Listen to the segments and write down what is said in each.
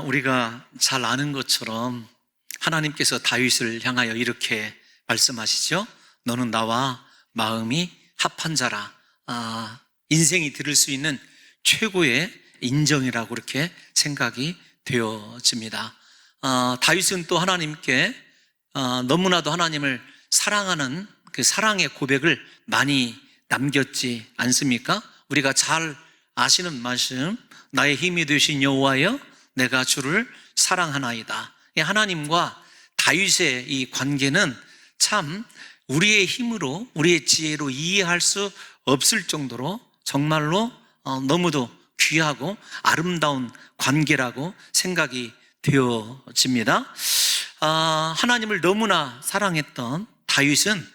우리가 잘 아는 것처럼 하나님께서 다윗을 향하여 이렇게 말씀하시죠. 너는 나와 마음이 합한 자라. 인생이 들을 수 있는 최고의 인정이라고 그렇게 생각이 되어집니다. 다윗은 또 하나님께 너무나도 하나님을 사랑하는 그 사랑의 고백을 많이 남겼지 않습니까? 우리가 잘 아시는 말씀, 나의 힘이 되신 여호와여 내가 주를 사랑하나이다. 하나님과 다윗의 이 관계는 참 우리의 힘으로, 우리의 지혜로 이해할 수 없을 정도로 정말로 너무도 귀하고 아름다운 관계라고 생각이 되어집니다. 하나님을 너무나 사랑했던 다윗은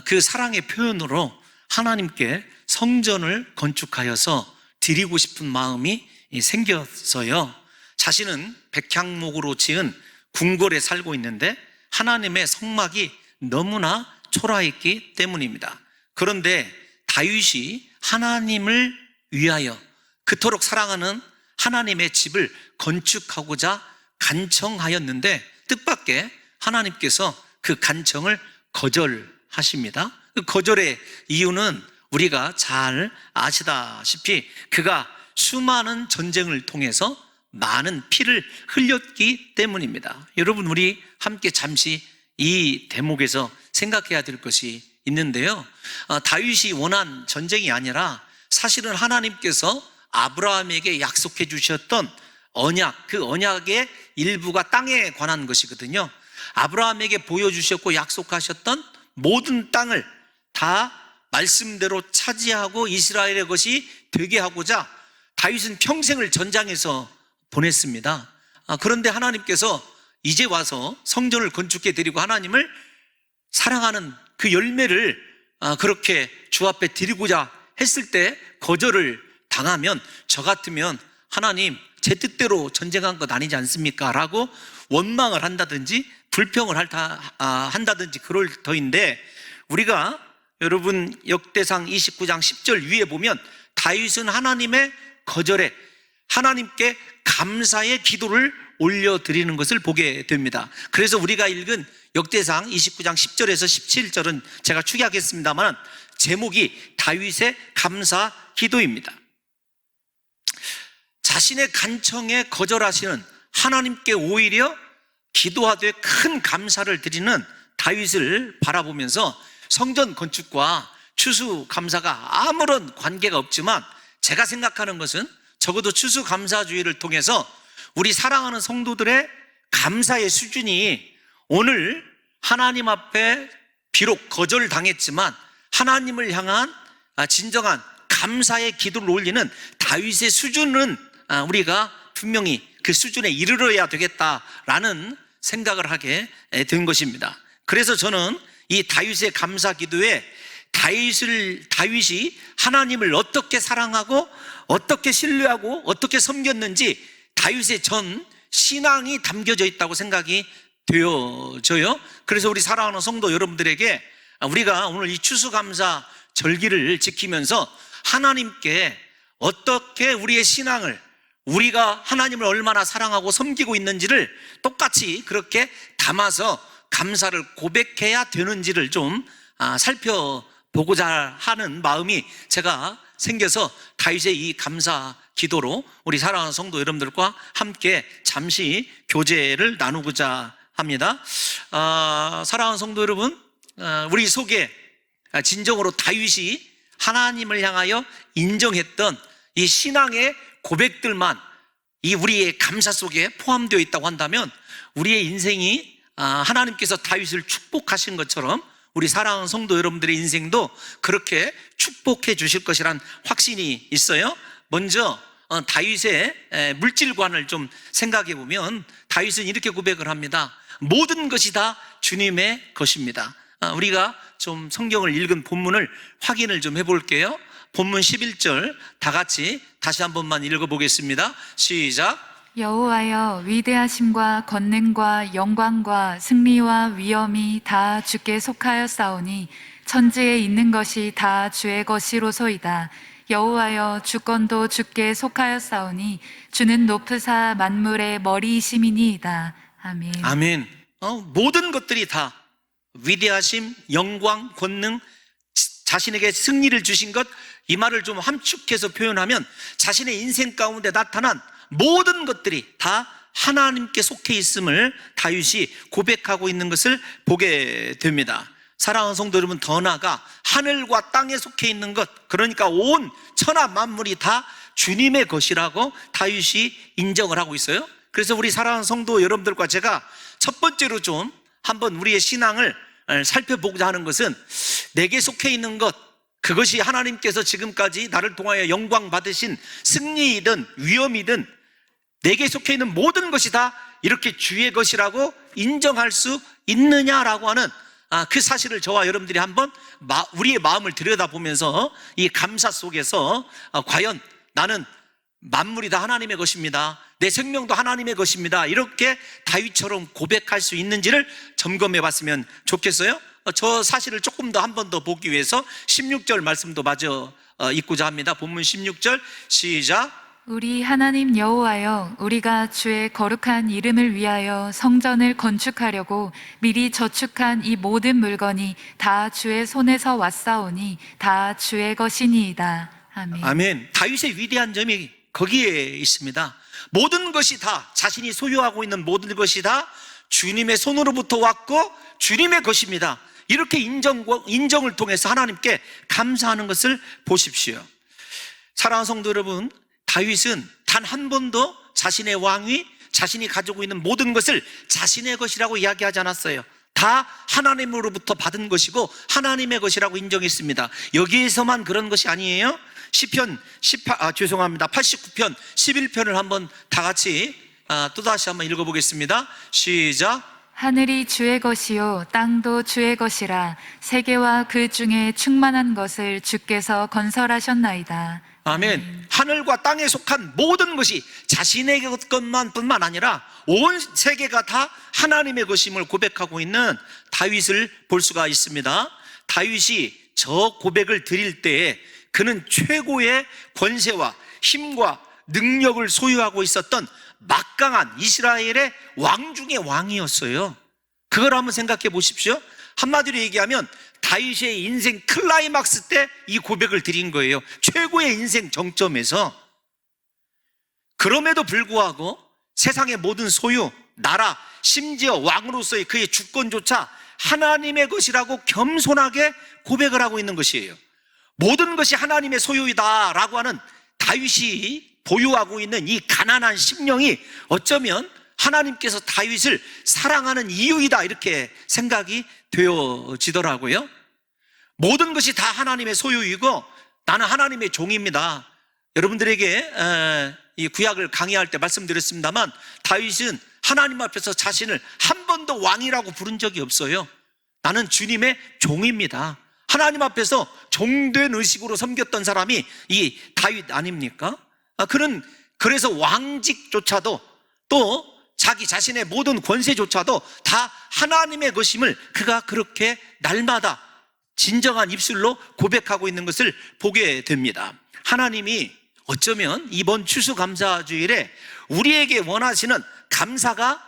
그 사랑의 표현으로 하나님께 성전을 건축하여서 드리고 싶은 마음이 생겼어요. 자신은 백향목으로 지은 궁궐에 살고 있는데 하나님의 성막이 너무나 초라했기 때문입니다. 그런데 다윗이 하나님을 위하여 그토록 사랑하는 하나님의 집을 건축하고자 간청하였는데 뜻밖의 하나님께서 그 간청을 거절하십니다. 그 거절의 이유는 우리가 잘 아시다시피 그가 수많은 전쟁을 통해서 많은 피를 흘렸기 때문입니다. 여러분, 우리 함께 잠시 이 대목에서 생각해야 될 것이 있는데요. 다윗이 원한 전쟁이 아니라 사실은 하나님께서 아브라함에게 약속해 주셨던 언약, 그 언약의 일부가 땅에 관한 것이거든요. 아브라함에게 보여주셨고 약속하셨던 모든 땅을 다 말씀대로 차지하고 이스라엘의 것이 되게 하고자 다윗은 평생을 전장에서 보냈습니다. 그런데 하나님께서 이제 와서 성전을 건축해 드리고 하나님을 사랑하는 그 열매를 그렇게 주 앞에 드리고자 했을 때 거절을 당하면 저 같으면 하나님 제 뜻대로 전쟁한 것 아니지 않습니까? 라고 원망을 한다든지 불평을 한다든지 그럴 터인데 우리가 여러분 역대상 29장 10절 위에 보면 다윗은 하나님의 거절에 하나님께 감사의 기도를 올려드리는 것을 보게 됩니다. 그래서 우리가 읽은 역대상 29장 10절에서 17절은 제가 축약했습니다만 제목이 다윗의 감사 기도입니다. 자신의 간청에 거절하시는 하나님께 오히려 기도하되 큰 감사를 드리는 다윗을 바라보면서 성전 건축과 추수감사가 아무런 관계가 없지만 제가 생각하는 것은 적어도 추수감사주의를 통해서 우리 사랑하는 성도들의 감사의 수준이 오늘 하나님 앞에 비록 거절당했지만 하나님을 향한 진정한 감사의 기도를 올리는 다윗의 수준은 우리가 분명히 그 수준에 이르러야 되겠다라는 생각을 하게 된 것입니다. 그래서 저는 이 다윗의 감사 기도에 다윗이 하나님을 어떻게 사랑하고 어떻게 신뢰하고 어떻게 섬겼는지 다윗의 전 신앙이 담겨져 있다고 생각이 되어져요. 그래서 우리 사랑하는 성도 여러분들에게 우리가 오늘 이 추수감사 절기를 지키면서 하나님께 어떻게 우리의 신앙을 우리가 하나님을 얼마나 사랑하고 섬기고 있는지를 똑같이 그렇게 담아서 감사를 고백해야 되는지를 좀 살펴보고자 하는 마음이 제가 생겨서 다윗의 이 감사 기도로 우리 사랑하는 성도 여러분들과 함께 잠시 교제를 나누고자 합니다. 사랑하는 성도 여러분, 우리 속에 진정으로 다윗이 하나님을 향하여 인정했던 이 신앙의 고백들만 이 우리의 감사 속에 포함되어 있다고 한다면 우리의 인생이 하나님께서 다윗을 축복하신 것처럼 우리 사랑하는 성도 여러분들의 인생도 그렇게 축복해 주실 것이란 확신이 있어요. 먼저 다윗의 물질관을 좀 생각해 보면 다윗은 이렇게 고백을 합니다. 모든 것이 다 주님의 것입니다. 우리가 좀 성경을 읽은 본문을 확인을 좀 해볼게요. 본문 11절 다 같이 다시 한 번만 읽어보겠습니다. 시작. 여호와여, 위대하심과 권능과 영광과 승리와 위엄이 다 주께 속하였사오니 천지에 있는 것이 다 주의 것이로소이다. 여호와여 주권도 주께 속하였사오니 주는 높으사 만물의 머리이심이니이다. 아멘. 아멘. 모든 것들이 다 위대하심, 영광, 권능, 자신에게 승리를 주신 것, 이 말을 좀 함축해서 표현하면 자신의 인생 가운데 나타난 모든 것들이 다 하나님께 속해 있음을 다윗이 고백하고 있는 것을 보게 됩니다. 사랑하는 성도 여러분, 더 나아가 하늘과 땅에 속해 있는 것, 그러니까 온 천하 만물이 다 주님의 것이라고 다윗이 인정을 하고 있어요. 그래서 우리 사랑하는 성도 여러분들과 제가 첫 번째로 좀 한번 우리의 신앙을 살펴보고자 하는 것은, 내게 속해 있는 것, 그것이 하나님께서 지금까지 나를 통하여 영광 받으신 승리이든 위엄이든 내게 속해 있는 모든 것이 다 이렇게 주의 것이라고 인정할 수 있느냐라고 하는 그 사실을 저와 여러분들이 한번 우리의 마음을 들여다보면서 이 감사 속에서 과연 나는 만물이 다 하나님의 것입니다, 내 생명도 하나님의 것입니다, 이렇게 다윗처럼 고백할 수 있는지를 점검해 봤으면 좋겠어요. 저 사실을 조금 더 한 번 더 보기 위해서 16절 말씀도 마저 읽고자 합니다. 본문 16절 시작. 우리 하나님 여호와여 우리가 주의 거룩한 이름을 위하여 성전을 건축하려고 미리 저축한 이 모든 물건이 다 주의 손에서 왔사오니 다 주의 것이니이다. 아멘. 아멘. 다윗의 위대한 점이 거기에 있습니다. 모든 것이 다, 자신이 소유하고 있는 모든 것이 다 주님의 손으로부터 왔고 주님의 것입니다, 이렇게 인정을 통해서 하나님께 감사하는 것을 보십시오. 사랑하는 성도 여러분, 다윗은 단 한 번도 자신의 왕위, 자신이 가지고 있는 모든 것을 자신의 것이라고 이야기하지 않았어요. 다 하나님으로부터 받은 것이고 하나님의 것이라고 인정했습니다. 여기에서만 그런 것이 아니에요. 시편 89편 11편을 한번 다 같이 또다시 한번 읽어보겠습니다. 시작. 하늘이 주의 것이요 땅도 주의 것이라 세계와 그 중에 충만한 것을 주께서 건설하셨나이다. 아멘. 하늘과 땅에 속한 모든 것이 자신의 것뿐만 아니라 온 세계가 다 하나님의 것임을 고백하고 있는 다윗을 볼 수가 있습니다. 다윗이 저 고백을 드릴 때에 그는 최고의 권세와 힘과 능력을 소유하고 있었던 막강한 이스라엘의 왕 중의 왕이었어요. 그걸 한번 생각해 보십시오. 한마디로 얘기하면 다윗의 인생 클라이막스 때 이 고백을 드린 거예요. 최고의 인생 정점에서. 그럼에도 불구하고 세상의 모든 소유, 나라, 심지어 왕으로서의 그의 주권조차 하나님의 것이라고 겸손하게 고백을 하고 있는 것이에요. 모든 것이 하나님의 소유이다라고 하는 다윗이 보유하고 있는 이 가난한 심령이 어쩌면 하나님께서 다윗을 사랑하는 이유이다, 이렇게 생각이 되어지더라고요. 모든 것이 다 하나님의 소유이고 나는 하나님의 종입니다. 여러분들에게 이 구약을 강의할 때 말씀드렸습니다만, 다윗은 하나님 앞에서 자신을 한 번도 왕이라고 부른 적이 없어요. 나는 주님의 종입니다. 하나님 앞에서 종된 의식으로 섬겼던 사람이 이 다윗 아닙니까? 그는 그래서 왕직조차도 또 자기 자신의 모든 권세조차도 다 하나님의 것임을 그가 그렇게 날마다 진정한 입술로 고백하고 있는 것을 보게 됩니다. 하나님이 어쩌면 이번 추수감사주일에 우리에게 원하시는 감사가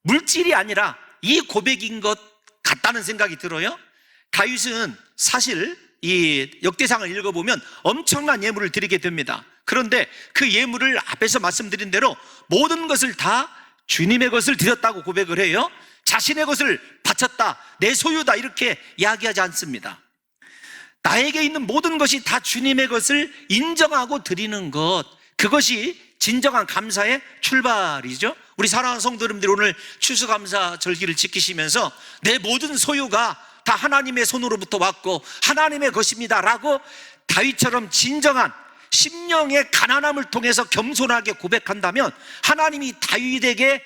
물질이 아니라 이 고백인 것 같다는 생각이 들어요. 다윗은 사실 이 역대상을 읽어보면 엄청난 예물을 드리게 됩니다. 그런데 그 예물을 앞에서 말씀드린 대로 모든 것을 다 주님의 것을 드렸다고 고백을 해요. 자신의 것을 바쳤다, 내 소유다, 이렇게 이야기하지 않습니다. 나에게 있는 모든 것이 다 주님의 것을 인정하고 드리는 것, 그것이 진정한 감사의 출발이죠. 우리 사랑하는 성도 여러분들, 오늘 추수감사 절기를 지키시면서 내 모든 소유가 다 하나님의 손으로부터 왔고 하나님의 것입니다 라고 다윗처럼 진정한 심령의 가난함을 통해서 겸손하게 고백한다면 하나님이 다윗에게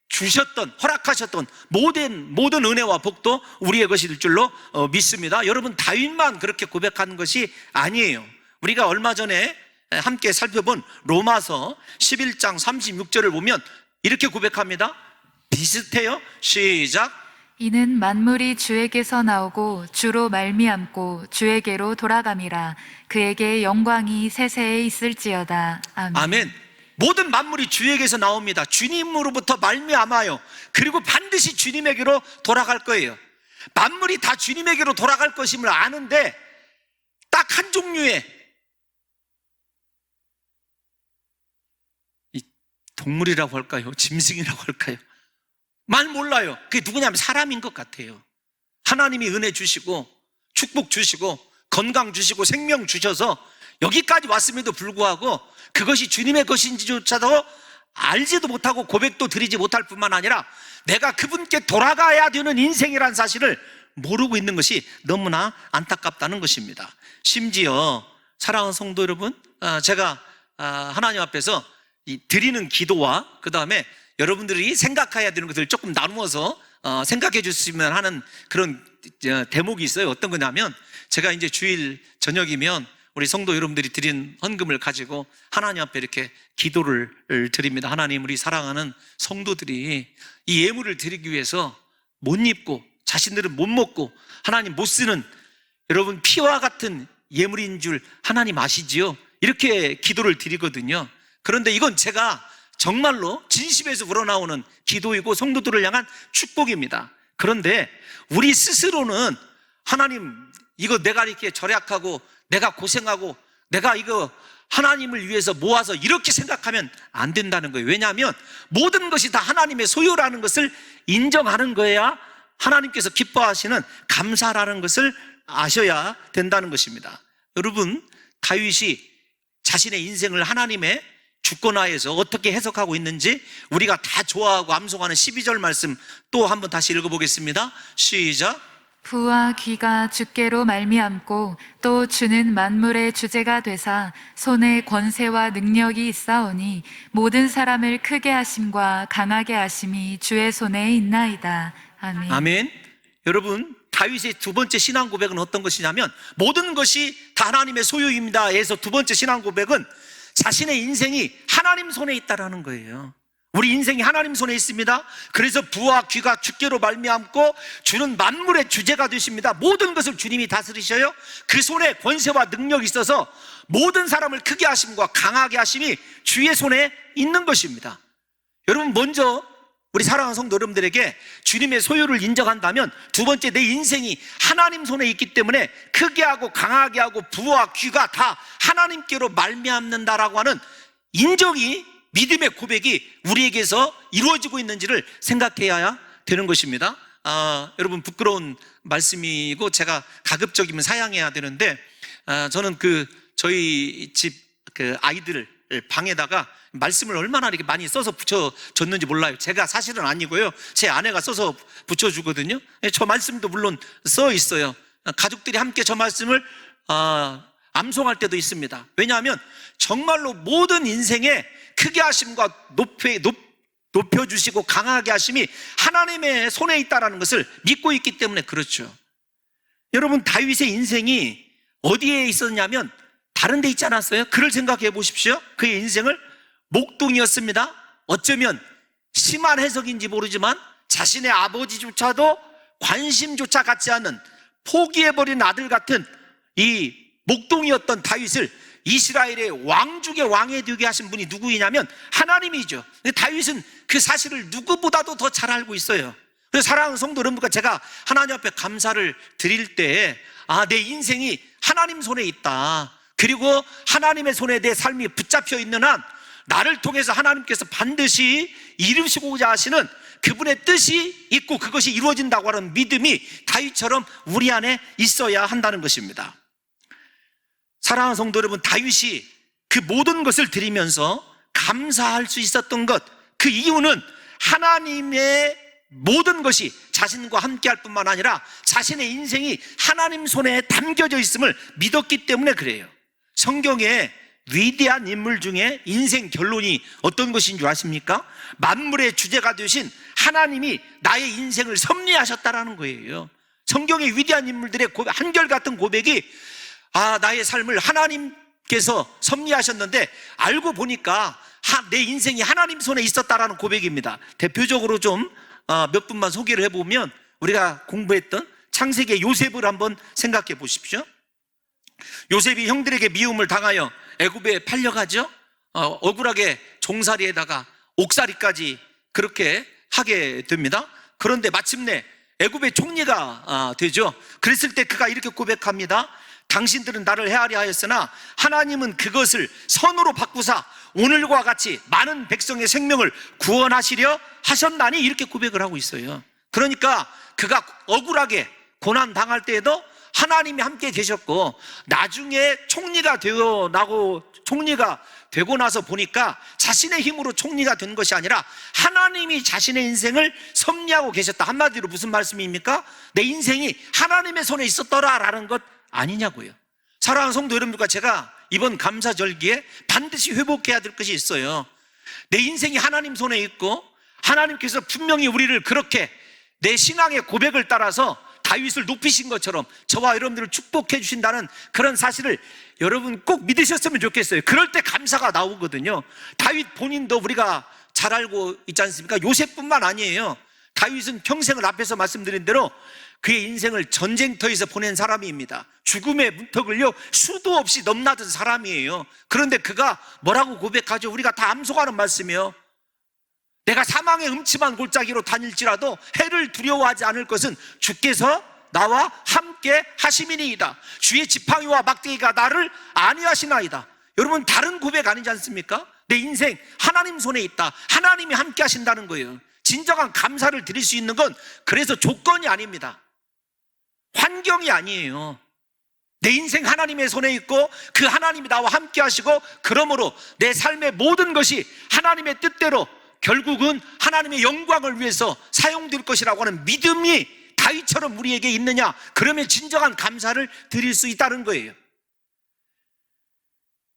주셨던, 허락하셨던 모든 은혜와 복도 우리의 것이 될 줄로 믿습니다. 여러분, 다윗만 그렇게 고백하는 것이 아니에요. 우리가 얼마 전에 함께 살펴본 로마서 11장 36절을 보면 이렇게 고백합니다. 비슷해요. 시작. 이는 만물이 주에게서 나오고 주로 말미암고 주에게로 돌아감이라. 그에게 영광이 세세에 있을지어다. 아멘. 아멘. 모든 만물이 주에게서 나옵니다. 주님으로부터 말미암아요. 그리고 반드시 주님에게로 돌아갈 거예요. 만물이 다 주님에게로 돌아갈 것임을 아는데 딱 한 종류의 이 동물이라고 할까요? 짐승이라고 할까요? 말 몰라요. 그게 누구냐면 사람인 것 같아요. 하나님이 은혜 주시고 축복 주시고 건강 주시고 생명 주셔서 여기까지 왔음에도 불구하고 그것이 주님의 것인지조차도 알지도 못하고 고백도 드리지 못할 뿐만 아니라 내가 그분께 돌아가야 되는 인생이란 사실을 모르고 있는 것이 너무나 안타깝다는 것입니다. 심지어 사랑하는 성도 여러분, 제가 하나님 앞에서 이 드리는 기도와 그 다음에 여러분들이 생각해야 되는 것들을 조금 나누어서 생각해 주시면 하는 그런 대목이 있어요. 어떤 거냐면 제가 이제 주일 저녁이면 우리 성도 여러분들이 드린 헌금을 가지고 하나님 앞에 이렇게 기도를 드립니다. 하나님, 우리 사랑하는 성도들이 이 예물을 드리기 위해서 못 입고 자신들은 못 먹고 하나님 못 쓰는 여러분 피와 같은 예물인 줄 하나님 아시지요? 이렇게 기도를 드리거든요. 그런데 이건 제가 정말로 진심에서 우러나오는 기도이고 성도들을 향한 축복입니다. 그런데 우리 스스로는 하나님, 이거 내가 이렇게 절약하고 내가 고생하고 내가 이거 하나님을 위해서 모아서 이렇게 생각하면 안 된다는 거예요. 왜냐하면 모든 것이 다 하나님의 소유라는 것을 인정하는 거야 하나님께서 기뻐하시는 감사라는 것을 아셔야 된다는 것입니다. 여러분, 다윗이 자신의 인생을 하나님의 주권하에서 어떻게 해석하고 있는지 우리가 다 좋아하고 암송하는 12절 말씀 또 한번 다시 읽어보겠습니다. 시작. 부와 귀가 주께로 말미암고 또 주는 만물의 주제가 되사 손에 권세와 능력이 있사오니 모든 사람을 크게 하심과 강하게 하심이 주의 손에 있나이다. 아멘. 아멘. 여러분, 다윗의 두 번째 신앙 고백은 어떤 것이냐면 모든 것이 다 하나님의 소유입니다 에서 두 번째 신앙 고백은 자신의 인생이 하나님 손에 있다라는 거예요. 우리 인생이 하나님 손에 있습니다. 그래서 부와 귀가 주께로 말미암고 주는 만물의 주제가 되십니다. 모든 것을 주님이 다스리셔요. 그 손에 권세와 능력이 있어서 모든 사람을 크게 하심과 강하게 하심이 주의 손에 있는 것입니다. 여러분, 먼저 우리 사랑하는 성도 여러분들에게 주님의 소유를 인정한다면 두 번째, 내 인생이 하나님 손에 있기 때문에 크게 하고 강하게 하고 부와 귀가 다 하나님께로 말미암는다라고 하는 인정이, 믿음의 고백이 우리에게서 이루어지고 있는지를 생각해야 되는 것입니다. 여러분, 부끄러운 말씀이고 제가 가급적이면 사양해야 되는데 저는 저희 집 아이들 방에다가 말씀을 얼마나 이렇게 많이 써서 붙여줬는지 몰라요. 제가 사실은 아니고요, 제 아내가 써서 붙여주거든요. 저 말씀도 물론 써 있어요. 가족들이 함께 저 말씀을 암송할 때도 있습니다. 왜냐하면 정말로 모든 인생에 크게 하심과 높여주시고 강하게 하심이 하나님의 손에 있다는 것을 믿고 있기 때문에 그렇죠. 여러분, 다윗의 인생이 어디에 있었냐면 다른 데 있지 않았어요? 그를 생각해 보십시오. 그의 인생을 목동이었습니다. 어쩌면 심한 해석인지 모르지만 자신의 아버지조차도 관심조차 갖지 않는 포기해버린 아들 같은 이 목동이었던 다윗을 이스라엘의 왕 중에 왕이 되게 하신 분이 누구이냐면 하나님이죠. 근데 다윗은 그 사실을 누구보다도 더 잘 알고 있어요. 그래서 사랑하는 성도 여러분과 제가 하나님 앞에 감사를 드릴 때 내 인생이 하나님 손에 있다, 그리고 하나님의 손에 내 삶이 붙잡혀 있는 한 나를 통해서 하나님께서 반드시 이루시고자 하시는 그분의 뜻이 있고 그것이 이루어진다고 하는 믿음이 다윗처럼 우리 안에 있어야 한다는 것입니다. 사랑하는 성도 여러분, 다윗이 그 모든 것을 드리면서 감사할 수 있었던 것, 그 이유는 하나님의 모든 것이 자신과 함께 할 뿐만 아니라 자신의 인생이 하나님 손에 담겨져 있음을 믿었기 때문에 그래요. 성경에 위대한 인물 중에 인생 결론이 어떤 것인 줄 아십니까? 만물의 주제가 되신 하나님이 나의 인생을 섭리하셨다라는 거예요. 성경의 위대한 인물들의 한결같은 고백이 나의 삶을 하나님께서 섭리하셨는데 알고 보니까 내 인생이 하나님 손에 있었다라는 고백입니다. 대표적으로 좀 몇 분만 소개를 해보면 우리가 공부했던 창세기의 요셉을 한번 생각해 보십시오. 요셉이 형들에게 미움을 당하여 애굽에 팔려가죠. 억울하게 종살이에다가 옥살이까지 그렇게 하게 됩니다. 그런데 마침내 애굽의 총리가 되죠. 그랬을 때 그가 이렇게 고백합니다. 당신들은 나를 헤아려 하였으나 하나님은 그것을 선으로 바꾸사 오늘과 같이 많은 백성의 생명을 구원하시려 하셨나니, 이렇게 고백을 하고 있어요. 그러니까 그가 억울하게 고난 당할 때에도 하나님이 함께 계셨고, 나중에 총리가 되고 나서 보니까 자신의 힘으로 총리가 된 것이 아니라 하나님이 자신의 인생을 섭리하고 계셨다. 한마디로 무슨 말씀입니까? 내 인생이 하나님의 손에 있었더라라는 것 아니냐고요. 사랑하는 성도 여러분들과 제가 이번 감사절기에 반드시 회복해야 될 것이 있어요. 내 인생이 하나님 손에 있고 하나님께서 분명히 우리를 그렇게 내 신앙의 고백을 따라서 다윗을 높이신 것처럼 저와 여러분들을 축복해 주신다는 그런 사실을 여러분 꼭 믿으셨으면 좋겠어요. 그럴 때 감사가 나오거든요. 다윗 본인도 우리가 잘 알고 있지 않습니까? 요셉뿐만 아니에요. 다윗은 평생을 앞에서 말씀드린 대로 그의 인생을 전쟁터에서 보낸 사람입니다. 죽음의 문턱을요 수도 없이 넘나든 사람이에요. 그런데 그가 뭐라고 고백하죠? 우리가 다 암송하는 말씀이에요. 내가 사망의 음침한 골짜기로 다닐지라도 해를 두려워하지 않을 것은 주께서 나와 함께 하심이니이다. 주의 지팡이와 막대기가 나를 안위하시나이다. 여러분, 다른 고백 아니지 않습니까? 내 인생 하나님 손에 있다. 하나님이 함께 하신다는 거예요. 진정한 감사를 드릴 수 있는 건 그래서 조건이 아닙니다. 환경이 아니에요. 내 인생 하나님의 손에 있고 그 하나님이 나와 함께 하시고, 그러므로 내 삶의 모든 것이 하나님의 뜻대로 결국은 하나님의 영광을 위해서 사용될 것이라고 하는 믿음이 다윗처럼 우리에게 있느냐? 그러면 진정한 감사를 드릴 수 있다는 거예요.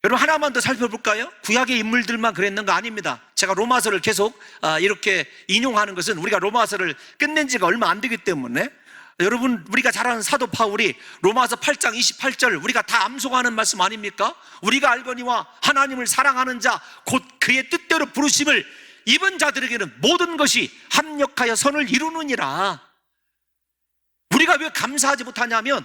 여러분, 하나만 더 살펴볼까요? 구약의 인물들만 그랬는 거 아닙니다. 제가 로마서를 계속 이렇게 인용하는 것은 우리가 로마서를 끝낸 지가 얼마 안 되기 때문에, 여러분, 우리가 잘 아는 사도 바울이 로마서 8장 28절 우리가 다 암송하는 말씀 아닙니까? 우리가 알거니와 하나님을 사랑하는 자 곧 그의 뜻대로 부르심을 입은 자들에게는 모든 것이 합력하여 선을 이루느니라. 우리가 왜 감사하지 못하냐면,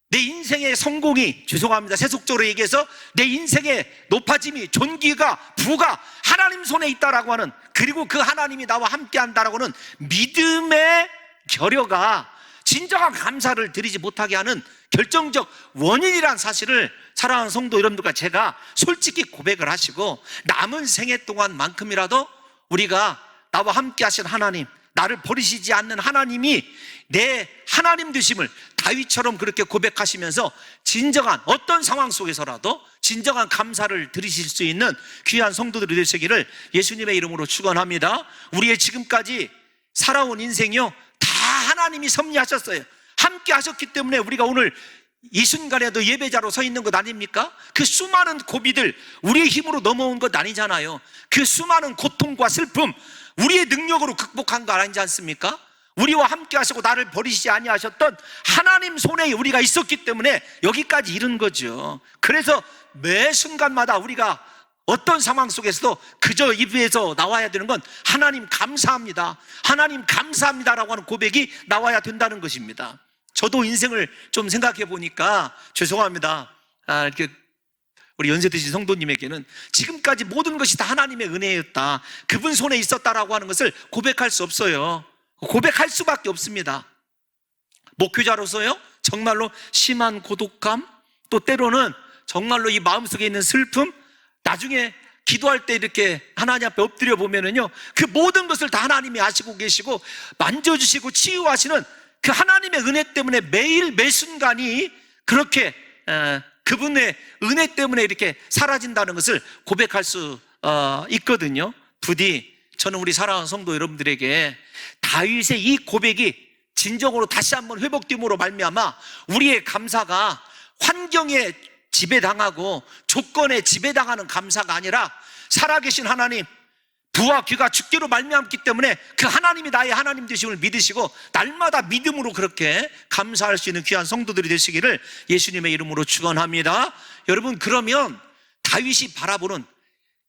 내 인생의 성공이, 죄송합니다, 세속적으로 얘기해서 내 인생의 높아짐이, 존귀가, 부가 하나님 손에 있다라고 하는, 그리고 그 하나님이 나와 함께 한다라고 하는 믿음의 결여가 진정한 감사를 드리지 못하게 하는 결정적 원인이란 사실을 사랑하는 성도 여러분들과 제가 솔직히 고백을 하시고, 남은 생애 동안만큼이라도 우리가 나와 함께 하신 하나님, 나를 버리시지 않는 하나님이 내 하나님 되심을 다윗처럼 그렇게 고백하시면서 진정한 어떤 상황 속에서라도 진정한 감사를 드리실 수 있는 귀한 성도들이 되시기를 예수님의 이름으로 축원합니다. 우리의 지금까지 살아온 인생이요 다 하나님이 섭리하셨어요. 함께 하셨기 때문에 우리가 오늘 이 순간에도 예배자로 서 있는 것 아닙니까? 그 수많은 고비들 우리의 힘으로 넘어온 것 아니잖아요. 그 수많은 고통과 슬픔 우리의 능력으로 극복한 거 아니지 않습니까? 우리와 함께 하시고 나를 버리시지 아니하셨던 하나님 손에 우리가 있었기 때문에 여기까지 이른 거죠. 그래서 매 순간마다 우리가 어떤 상황 속에서도 그저 입에서 나와야 되는 건 하나님 감사합니다, 하나님 감사합니다라고 하는 고백이 나와야 된다는 것입니다. 저도 인생을 좀 생각해 보니까 죄송합니다, 이렇게 우리 연세 드신 성도님에게는 지금까지 모든 것이 다 하나님의 은혜였다, 그분 손에 있었다라고 하는 것을 고백할 수 없어요. 고백할 수밖에 없습니다. 목회자로서요 정말로 심한 고독감, 또 때로는 정말로 이 마음속에 있는 슬픔, 나중에 기도할 때 이렇게 하나님 앞에 엎드려 보면은요 그 모든 것을 다 하나님이 아시고 계시고 만져주시고 치유하시는 그 하나님의 은혜 때문에 매일 매 순간이 그렇게 그분의 은혜 때문에 이렇게 사라진다는 것을 고백할 수 있거든요. 부디 저는 우리 사랑하는 성도 여러분들에게 다윗의 이 고백이 진정으로 다시 한번 회복됨으로 말미암아 우리의 감사가 환경에 지배당하고 조건에 지배당하는 감사가 아니라 살아계신 하나님, 부와 귀가 죽기로 말미암기 때문에 그 하나님이 나의 하나님 되심을 믿으시고 날마다 믿음으로 그렇게 감사할 수 있는 귀한 성도들이 되시기를 예수님의 이름으로 축원합니다. 여러분, 그러면 다윗이 바라보는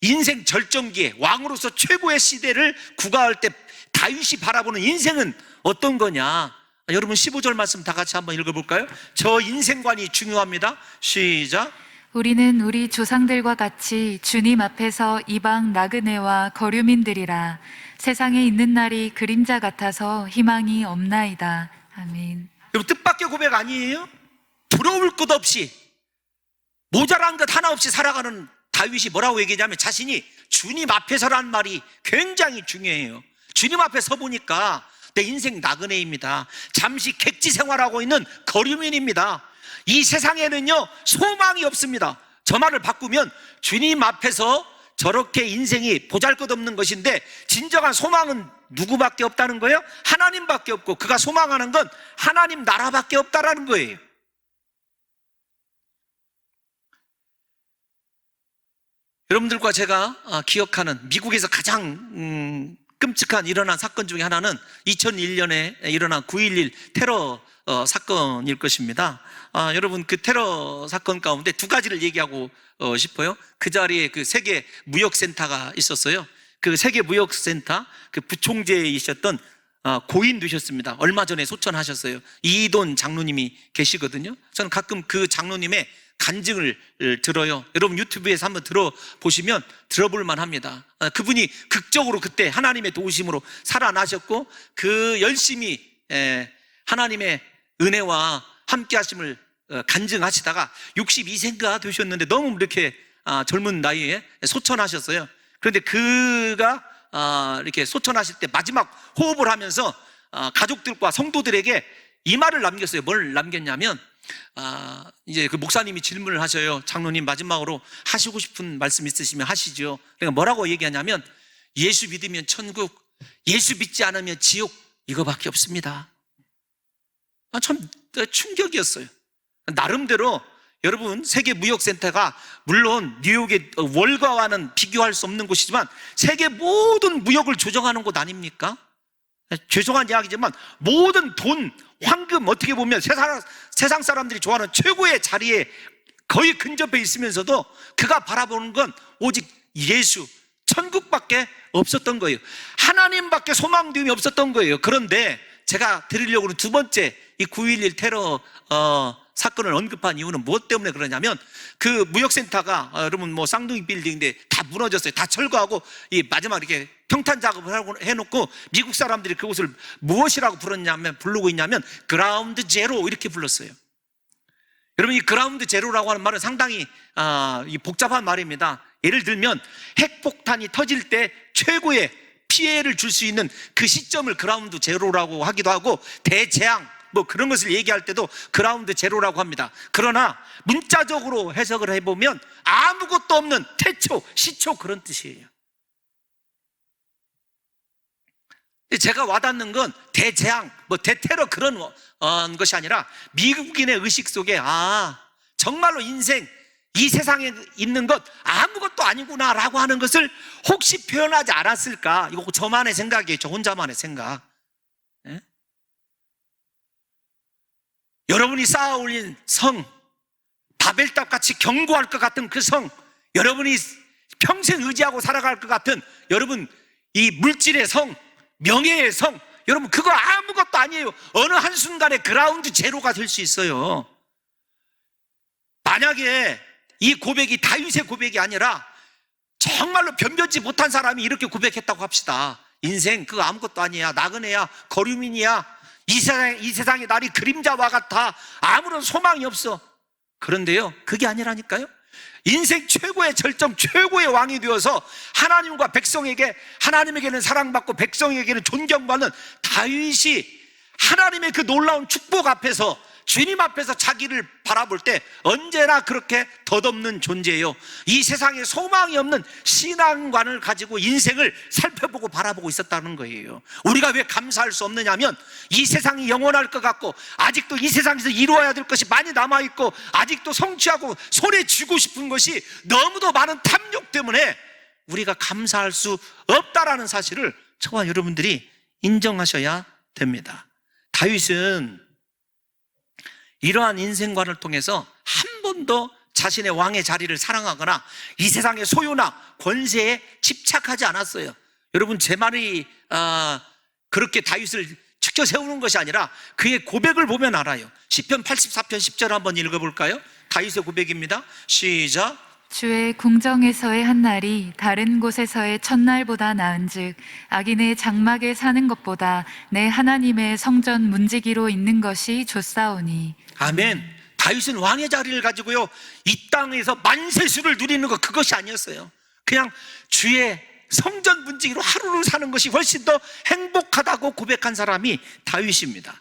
인생 절정기에 왕으로서 최고의 시대를 구가할 때 다윗이 바라보는 인생은 어떤 거냐? 여러분 15절 말씀 다 같이 한번 읽어볼까요? 저 인생관이 중요합니다. 시작. 우리는 우리 조상들과 같이 주님 앞에서 이방 나그네와 거류민들이라. 세상에 있는 날이 그림자 같아서 희망이 없나이다. 아멘. 여러분 뜻밖의 고백 아니에요? 부러울 것 없이 모자란 것 하나 없이 살아가는 다윗이 뭐라고 얘기하냐면 자신이 주님 앞에서란 말이 굉장히 중요해요. 주님 앞에 서 보니까 내 인생 나그네입니다. 잠시 객지 생활하고 있는 거류민입니다. 이 세상에는요 소망이 없습니다. 저 말을 바꾸면 주님 앞에서 저렇게 인생이 보잘것없는 것인데 진정한 소망은 누구밖에 없다는 거예요? 하나님밖에 없고 그가 소망하는 건 하나님 나라밖에 없다라는 거예요. 여러분들과 제가 기억하는 미국에서 가장 끔찍한 일어난 사건 중에 하나는 2001년에 일어난 9.11 테러 사건일 것입니다. 여러분 그 테러 사건 가운데 두 가지를 얘기하고 싶어요. 그 자리에 그 세계 무역센터가 있었어요. 그 세계 무역센터 그 부총재이셨던 고인 되셨습니다. 얼마 전에 소천하셨어요. 이돈 장로님이 계시거든요. 저는 가끔 그 장로님의 간증을 들어요. 여러분 유튜브에서 한번 들어보시면 들어볼 만합니다. 그분이 극적으로 그때 하나님의 도우심으로 살아나셨고 그 열심히 하나님의 은혜와 함께 하심을 간증하시다가 62세가 되셨는데 너무 이렇게 젊은 나이에 소천하셨어요. 그런데 그가 이렇게 소천하실 때 마지막 호흡을 하면서 가족들과 성도들에게 이 말을 남겼어요. 뭘 남겼냐면 이제 그 목사님이 질문을 하셔요. 장로님 마지막으로 하시고 싶은 말씀 있으시면 하시죠. 그러니까 뭐라고 얘기하냐면 예수 믿으면 천국, 예수 믿지 않으면 지옥, 이거밖에 없습니다. 참 충격이었어요. 나름대로 여러분 세계 무역센터가 물론 뉴욕의 월가와는 비교할 수 없는 곳이지만 세계 모든 무역을 조정하는 곳 아닙니까? 죄송한 이야기지만 모든 돈, 황금 어떻게 보면 세상 사람들이 좋아하는 최고의 자리에 거의 근접해 있으면서도 그가 바라보는 건 오직 예수, 천국밖에 없었던 거예요. 하나님밖에 소망됨이 없었던 거예요. 그런데 제가 드리려고 하는 두 번째 이 9.11 테러 사건을 언급한 이유는 무엇 때문에 그러냐면 그 무역센터가 여러분 뭐 쌍둥이 빌딩인데 다 무너졌어요. 다 철거하고 이 마지막 이렇게 평탄 작업을 하고 해놓고 미국 사람들이 그곳을 무엇이라고 부르고 있냐면 그라운드 제로 이렇게 불렀어요. 여러분 이 그라운드 제로라고 하는 말은 상당히 복잡한 말입니다. 예를 들면 핵폭탄이 터질 때 최고의 피해를 줄 수 있는 그 시점을 그라운드 제로라고 하기도 하고 대재앙 뭐 그런 것을 얘기할 때도 그라운드 제로라고 합니다. 그러나 문자적으로 해석을 해보면 아무것도 없는 태초, 시초 그런 뜻이에요. 제가 와닿는 건 대재앙, 뭐 대테러 그런 것이 아니라 미국인의 의식 속에 정말로 인생 이 세상에 있는 것 아무것도 아니구나라고 하는 것을 혹시 표현하지 않았을까? 이거 저만의 생각이에요. 저 혼자만의 생각. 예? 여러분이 쌓아 올린 성, 바벨탑 같이 견고할 것 같은 그 성, 여러분이 평생 의지하고 살아갈 것 같은 여러분 이 물질의 성, 명예의 성, 여러분 그거 아무것도 아니에요. 어느 한순간에 그라운드 제로가 될 수 있어요. 만약에 이 고백이 다윗의 고백이 아니라 정말로 변변치 못한 사람이 이렇게 고백했다고 합시다. 인생 그거 아무것도 아니야. 나그네야. 거류민이야. 이 세상의 날이 그림자와 같아. 아무런 소망이 없어. 그런데요 그게 아니라니까요. 인생 최고의 절정, 최고의 왕이 되어서 하나님과 백성에게, 하나님에게는 사랑받고 백성에게는 존경받는 다윗이 하나님의 그 놀라운 축복 앞에서, 주님 앞에서 자기를 바라볼 때 언제나 그렇게 덧없는 존재예요. 이 세상에 소망이 없는 신앙관을 가지고 인생을 살펴보고 바라보고 있었다는 거예요. 우리가 왜 감사할 수 없느냐면 이 세상이 영원할 것 같고 아직도 이 세상에서 이루어야 될 것이 많이 남아있고 아직도 성취하고 손에 쥐고 싶은 것이 너무도 많은 탐욕 때문에 우리가 감사할 수 없다라는 사실을 저와 여러분들이 인정하셔야 됩니다. 다윗은 이러한 인생관을 통해서 한 번도 자신의 왕의 자리를 사랑하거나 이 세상의 소유나 권세에 집착하지 않았어요. 여러분 제 말이 그렇게 다윗을 지켜 세우는 것이 아니라 그의 고백을 보면 알아요. 시편 84편 10절 한번 읽어볼까요? 다윗의 고백입니다. 시작. 주의 궁정에서의 한 날이 다른 곳에서의 첫날보다 나은즉 악인의 장막에 사는 것보다 내 하나님의 성전 문지기로 있는 것이 좋사오니. 아멘. 다윗은 왕의 자리를 가지고요, 이 땅에서 만세수를 누리는 것, 그것이 아니었어요. 그냥 주의 성전 문지기로 하루를 사는 것이 훨씬 더 행복하다고 고백한 사람이 다윗입니다.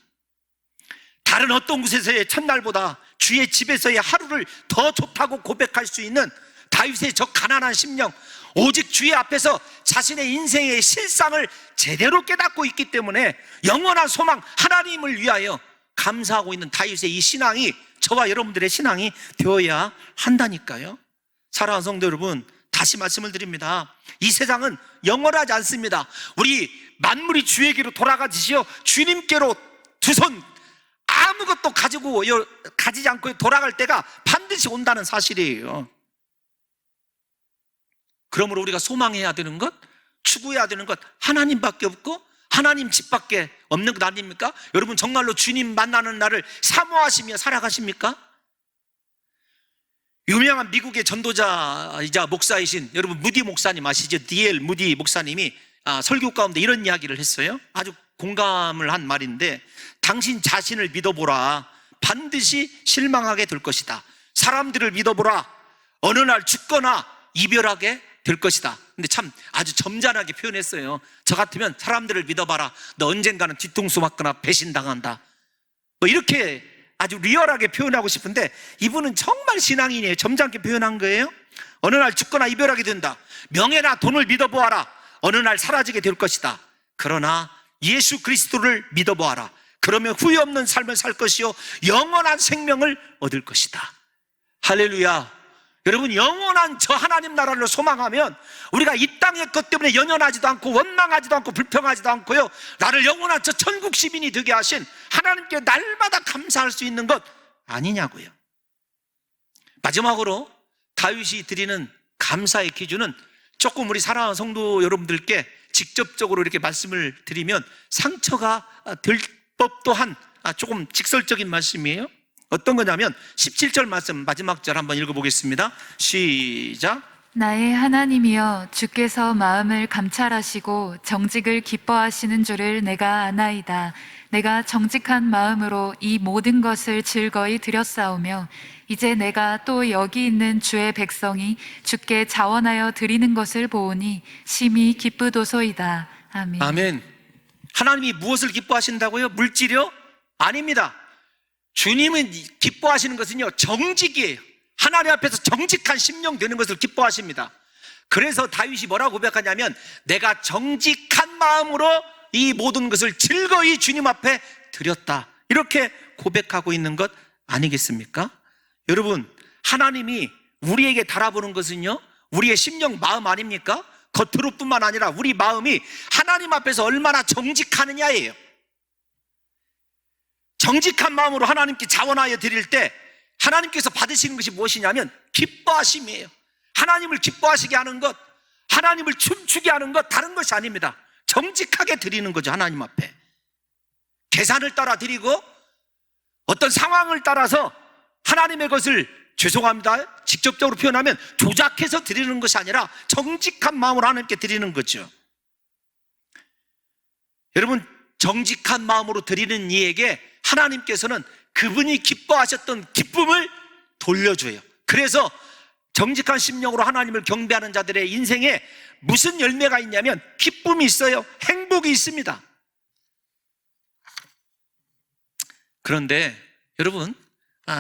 다른 어떤 곳에서의 첫날보다 주의 집에서의 하루를 더 좋다고 고백할 수 있는 다윗의 저 가난한 심령, 오직 주의 앞에서 자신의 인생의 실상을 제대로 깨닫고 있기 때문에 영원한 소망, 하나님을 위하여 감사하고 있는 다윗의 이 신앙이 저와 여러분들의 신앙이 되어야 한다니까요. 사랑하는 성도 여러분, 다시 말씀을 드립니다. 이 세상은 영원하지 않습니다. 우리 만물이 주에게로 돌아가듯이요, 주님께로 두 손 아무것도 가지지 않고 돌아갈 때가 반드시 온다는 사실이에요. 그러므로 우리가 소망해야 되는 것, 추구해야 되는 것, 하나님밖에 없고 하나님 집밖에 없는 것 아닙니까? 여러분 정말로 주님 만나는 날을 사모하시며 살아가십니까? 유명한 미국의 전도자이자 목사이신 여러분 무디 목사님 아시죠? D.L. 무디 목사님이 설교 가운데 이런 이야기를 했어요. 아주 공감을 한 말인데, 당신 자신을 믿어보라. 반드시 실망하게 될 것이다. 사람들을 믿어보라. 어느 날 죽거나 이별하게 될 것이다. 근데 참 아주 점잖하게 표현했어요. 저 같으면 사람들을 믿어봐라. 너 언젠가는 뒤통수 맞거나 배신당한다. 뭐 이렇게 아주 리얼하게 표현하고 싶은데, 이분은 정말 신앙인이에요. 점잖게 표현한 거예요. 어느 날 죽거나 이별하게 된다. 명예나 돈을 믿어보아라. 어느 날 사라지게 될 것이다. 그러나 예수 그리스도를 믿어보아라. 그러면 후회 없는 삶을 살 것이요 영원한 생명을 얻을 것이다. 할렐루야. 여러분, 영원한 저 하나님 나라를 소망하면 우리가 이 땅의 것 때문에 연연하지도 않고 원망하지도 않고 불평하지도 않고요, 나를 영원한 저 천국 시민이 되게 하신 하나님께 날마다 감사할 수 있는 것 아니냐고요. 마지막으로 다윗이 드리는 감사의 기준은 조금 우리 사랑하는 성도 여러분들께 직접적으로 이렇게 말씀을 드리면 상처가 될 법도 한 조금 직설적인 말씀이에요. 어떤 거냐면 17절 말씀 마지막 절 한번 읽어보겠습니다. 시작. 나의 하나님이여, 주께서 마음을 감찰하시고 정직을 기뻐하시는 줄을 내가 아나이다. 내가 정직한 마음으로 이 모든 것을 즐거이 드렸사오며 이제 내가 또 여기 있는 주의 백성이 주께 자원하여 드리는 것을 보오니 심히 기쁘도소이다. 아멘. 아멘. 하나님이 무엇을 기뻐하신다고요? 물질이요? 아닙니다. 주님은 기뻐하시는 것은요, 정직이에요. 하나님 앞에서 정직한 심령 되는 것을 기뻐하십니다. 그래서 다윗이 뭐라고 고백하냐면, 내가 정직한 마음으로 이 모든 것을 즐거이 주님 앞에 드렸다, 이렇게 고백하고 있는 것 아니겠습니까? 여러분, 하나님이 우리에게 달아보는 것은요, 우리의 심령, 마음 아닙니까? 겉으로뿐만 아니라 우리 마음이 하나님 앞에서 얼마나 정직하느냐예요. 정직한 마음으로 하나님께 자원하여 드릴 때 하나님께서 받으시는 것이 무엇이냐면 기뻐하심이에요. 하나님을 기뻐하시게 하는 것, 하나님을 춤추게 하는 것, 다른 것이 아닙니다. 정직하게 드리는 거죠. 하나님 앞에 계산을 따라 드리고 어떤 상황을 따라서 하나님의 것을, 죄송합니다, 직접적으로 표현하면 조작해서 드리는 것이 아니라 정직한 마음으로 하나님께 드리는 거죠. 여러분, 정직한 마음으로 드리는 이에게 하나님께서는 그분이 기뻐하셨던 기쁨을 돌려줘요. 그래서 정직한 심령으로 하나님을 경배하는 자들의 인생에 무슨 열매가 있냐면 기쁨이 있어요. 행복이 있습니다. 그런데 여러분,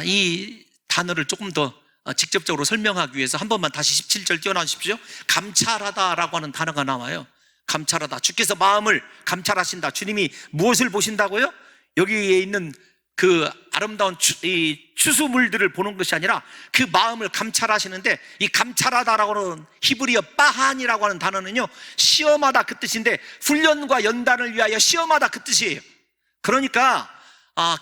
이 단어를 조금 더 직접적으로 설명하기 위해서 한 번만 다시 17절 띄워놔 주십시오. 감찰하다라고 하는 단어가 나와요. 감찰하다. 주께서 마음을 감찰하신다. 주님이 무엇을 보신다고요? 여기에 있는 그 아름다운 추수물들을 보는 것이 아니라 그 마음을 감찰하시는데, 이 감찰하다라고 하는 히브리어 빠한이라고 하는 단어는요, 시험하다 그 뜻인데 훈련과 연단을 위하여 시험하다 그 뜻이에요. 그러니까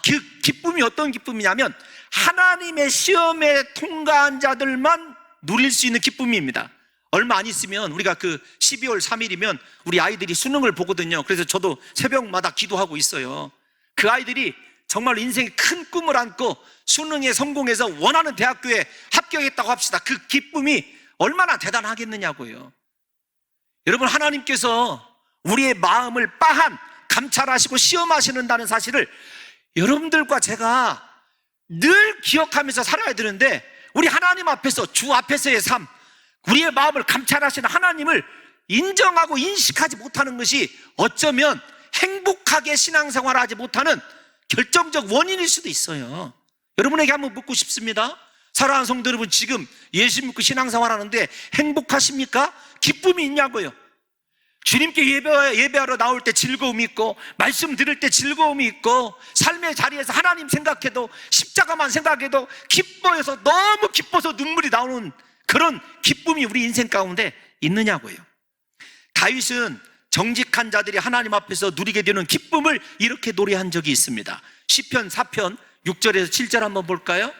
그 기쁨이 어떤 기쁨이냐면 하나님의 시험에 통과한 자들만 누릴 수 있는 기쁨입니다. 얼마 안 있으면 우리가 그 12월 3일이면 우리 아이들이 수능을 보거든요. 그래서 저도 새벽마다 기도하고 있어요. 그 아이들이 정말 인생의 큰 꿈을 안고 수능에 성공해서 원하는 대학교에 합격했다고 합시다. 그 기쁨이 얼마나 대단하겠느냐고요. 여러분, 하나님께서 우리의 마음을 빠한 감찰하시고 시험하시는다는 사실을 여러분들과 제가 늘 기억하면서 살아야 되는데, 우리 하나님 앞에서, 주 앞에서의 삶, 우리의 마음을 감찰하시는 하나님을 인정하고 인식하지 못하는 것이 어쩌면 행복하게 신앙생활을 하지 못하는 결정적 원인일 수도 있어요. 여러분에게 한번 묻고 싶습니다. 사랑하는 성도 여러분, 지금 예수 믿고 신앙생활 하는데 행복하십니까? 기쁨이 있냐고요. 주님께 예배하러 나올 때 즐거움이 있고, 말씀 들을 때 즐거움이 있고, 삶의 자리에서 하나님 생각해도, 십자가만 생각해도 기뻐해서, 너무 기뻐서 눈물이 나오는 그런 기쁨이 우리 인생 가운데 있느냐고요. 다윗은 정직한 자들이 하나님 앞에서 누리게 되는 기쁨을 이렇게 노래한 적이 있습니다. 시편 4편 6절에서 7절 한번 볼까요?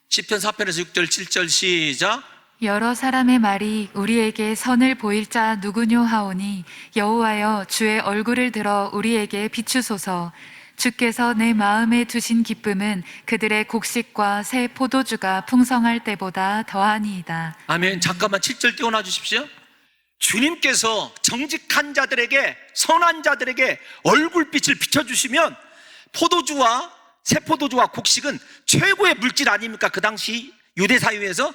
시편 4편에서 6절 7절 시작. 여러 사람의 말이 우리에게 선을 보일 자 누구뇨 하오니 여호와여 주의 얼굴을 들어 우리에게 비추소서. 주께서 내 마음에 두신 기쁨은 그들의 곡식과 새 포도주가 풍성할 때보다 더하니이다. 아멘. 잠깐만 7절 띄워놔 주십시오. 주님께서 정직한 자들에게, 선한 자들에게 얼굴빛을 비춰주시면 포도주와 새 포도주와 곡식은 최고의 물질 아닙니까? 그 당시 유대 사회에서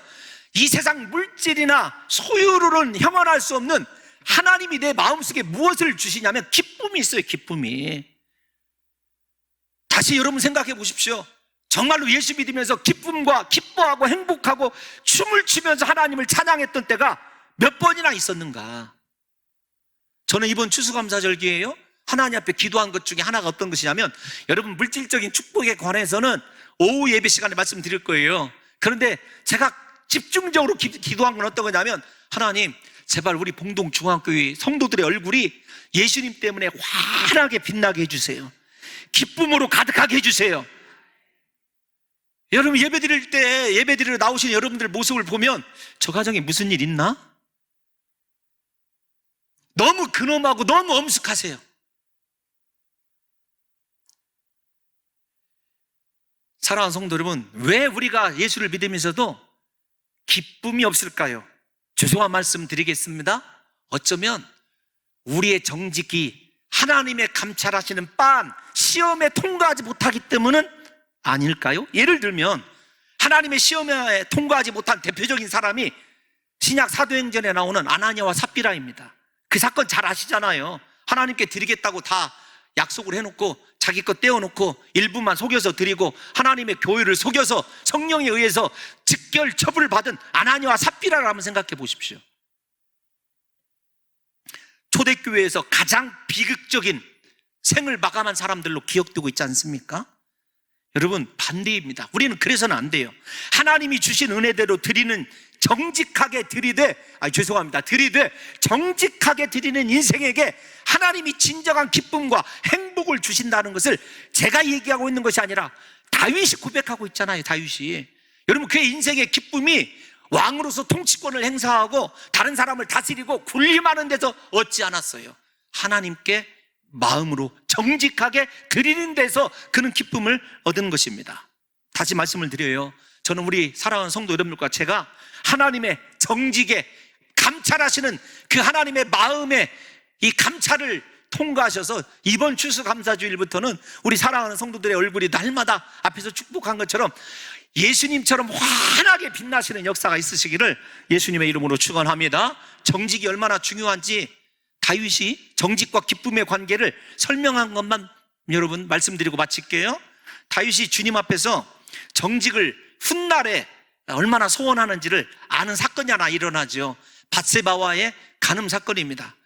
이 세상 물질이나 소유로는 형언할 수 없는 하나님이 내 마음속에 무엇을 주시냐면 기쁨이 있어요. 기쁨이. 다시 여러분 생각해 보십시오. 정말로 예수 믿으면서 기쁨과 기뻐하고 행복하고 춤을 추면서 하나님을 찬양했던 때가 몇 번이나 있었는가? 저는 이번 추수감사절기에요, 하나님 앞에 기도한 것 중에 하나가 어떤 것이냐면, 여러분 물질적인 축복에 관해서는 오후 예배 시간에 말씀드릴 거예요. 그런데 제가 집중적으로 기도한 건 어떤 거냐면, 하나님 제발 우리 봉동중앙교회 성도들의 얼굴이 예수님 때문에 환하게 빛나게 해주세요. 기쁨으로 가득하게 해주세요. 여러분 예배드릴 때, 예배드리러 나오신 여러분들 모습을 보면 저 가정에 무슨 일 있나? 너무 근엄하고 너무 엄숙하세요. 사랑하는 성도 여러분, 왜 우리가 예수를 믿으면서도 기쁨이 없을까요? 죄송한 말씀 드리겠습니다. 어쩌면 우리의 정직이 하나님의 감찰하시는 빤 시험에 통과하지 못하기 때문은 아닐까요? 예를 들면 하나님의 시험에 통과하지 못한 대표적인 사람이 신약 사도행전에 나오는 아나니아와 삽비라입니다. 그 사건 잘 아시잖아요. 하나님께 드리겠다고 다 약속을 해놓고 자기 것 떼어놓고 일부만 속여서 드리고 하나님의 교회를 속여서 성령에 의해서 즉결 처분을 받은 아나니아와 삽비라를 한번 생각해 보십시오. 초대교회에서 가장 비극적인 생을 마감한 사람들로 기억되고 있지 않습니까? 여러분 반대입니다. 우리는 그래서는 안 돼요. 하나님이 주신 은혜대로 드리는, 정직하게 드리되 정직하게 드리는 인생에게 하나님이 진정한 기쁨과 행복을 주신다는 것을 제가 얘기하고 있는 것이 아니라 다윗이 고백하고 있잖아요. 다윗이. 여러분 그의 인생의 기쁨이 왕으로서 통치권을 행사하고 다른 사람을 다스리고 군림하는 데서 얻지 않았어요. 하나님께 마음으로 정직하게 드리는 데서 그는 기쁨을 얻은 것입니다. 다시 말씀을 드려요. 저는 우리 사랑하는 성도 여러분들과 제가 하나님의 정직에 감찰하시는 그 하나님의 마음에 이 감찰을 통과하셔서 이번 추수감사주일부터는 우리 사랑하는 성도들의 얼굴이 날마다 앞에서 축복한 것처럼 예수님처럼 환하게 빛나시는 역사가 있으시기를 예수님의 이름으로 축원합니다. 정직이 얼마나 중요한지 다윗이 정직과 기쁨의 관계를 설명한 것만 여러분 말씀드리고 마칠게요. 다윗이 주님 앞에서 정직을 훗날에 얼마나 소원하는지를 아는 사건이 하나 일어나죠. 밧세바와의 간음 사건입니다.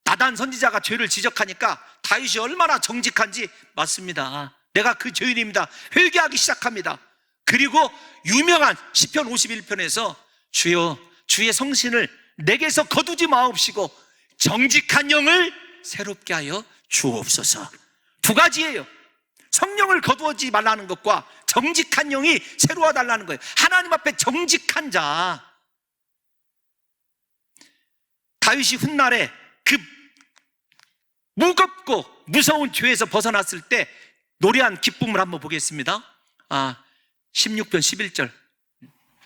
나단 선지자가 죄를 지적하니까 다윗이 얼마나 정직한지, 맞습니다, 내가 그 죄인입니다, 회개하기 시작합니다. 그리고 유명한 시편 51편에서 주여 주의 성신을 내게서 거두지 마옵시고 정직한 영을 새롭게 하여 주옵소서. 두 가지예요. 성령을 거두지 말라는 것과 정직한 영이 새로워 달라는 거예요. 하나님 앞에 정직한 자, 다윗이 훗날에 그 무겁고 무서운 죄에서 벗어났을 때 노래한 기쁨을 한번 보겠습니다. 16편 11절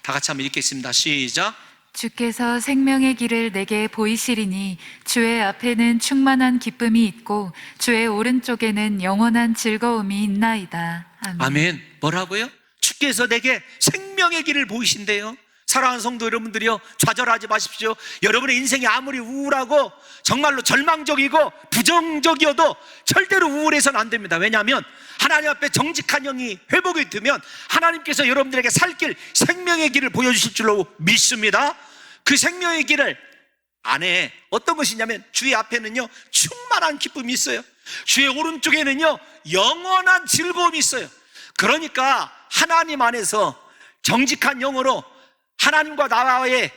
다 같이 한번 읽겠습니다. 시작. 주께서 생명의 길을 내게 보이시리니 주의 앞에는 충만한 기쁨이 있고 주의 오른쪽에는 영원한 즐거움이 있나이다. 아멘. 아멘. 뭐라고요? 주께서 내게 생명의 길을 보이신대요. 사랑하는 성도 여러분들이요, 좌절하지 마십시오. 여러분의 인생이 아무리 우울하고 정말로 절망적이고 부정적이어도 절대로 우울해서는 안 됩니다. 왜냐하면 하나님 앞에 정직한 영이 회복이 되면 하나님께서 여러분들에게 살 길, 생명의 길을 보여주실 줄로 믿습니다. 그 생명의 길을 안에 어떤 것이냐면 주의 앞에는요 충만한 기쁨이 있어요. 주의 오른쪽에는요 영원한 즐거움이 있어요. 그러니까 하나님 안에서 정직한 영으로 하나님과 나와의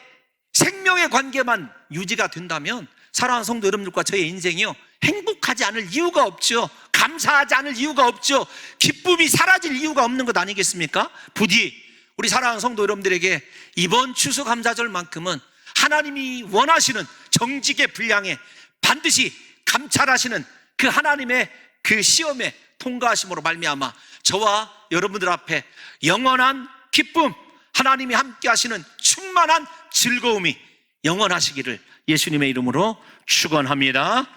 생명의 관계만 유지가 된다면 사랑하는 성도 여러분들과 저의 인생이요 행복하지 않을 이유가 없죠. 감사하지 않을 이유가 없죠. 기쁨이 사라질 이유가 없는 것 아니겠습니까? 부디 우리 사랑하는 성도 여러분들에게 이번 추수감사절만큼은 하나님이 원하시는 정직의 분량에 반드시 감찰하시는 그 하나님의 그 시험에 통과하심으로 말미암아 저와 여러분들 앞에 영원한 기쁨, 하나님이 함께 하시는 충만한 즐거움이 영원하시기를 예수님의 이름으로 축원합니다.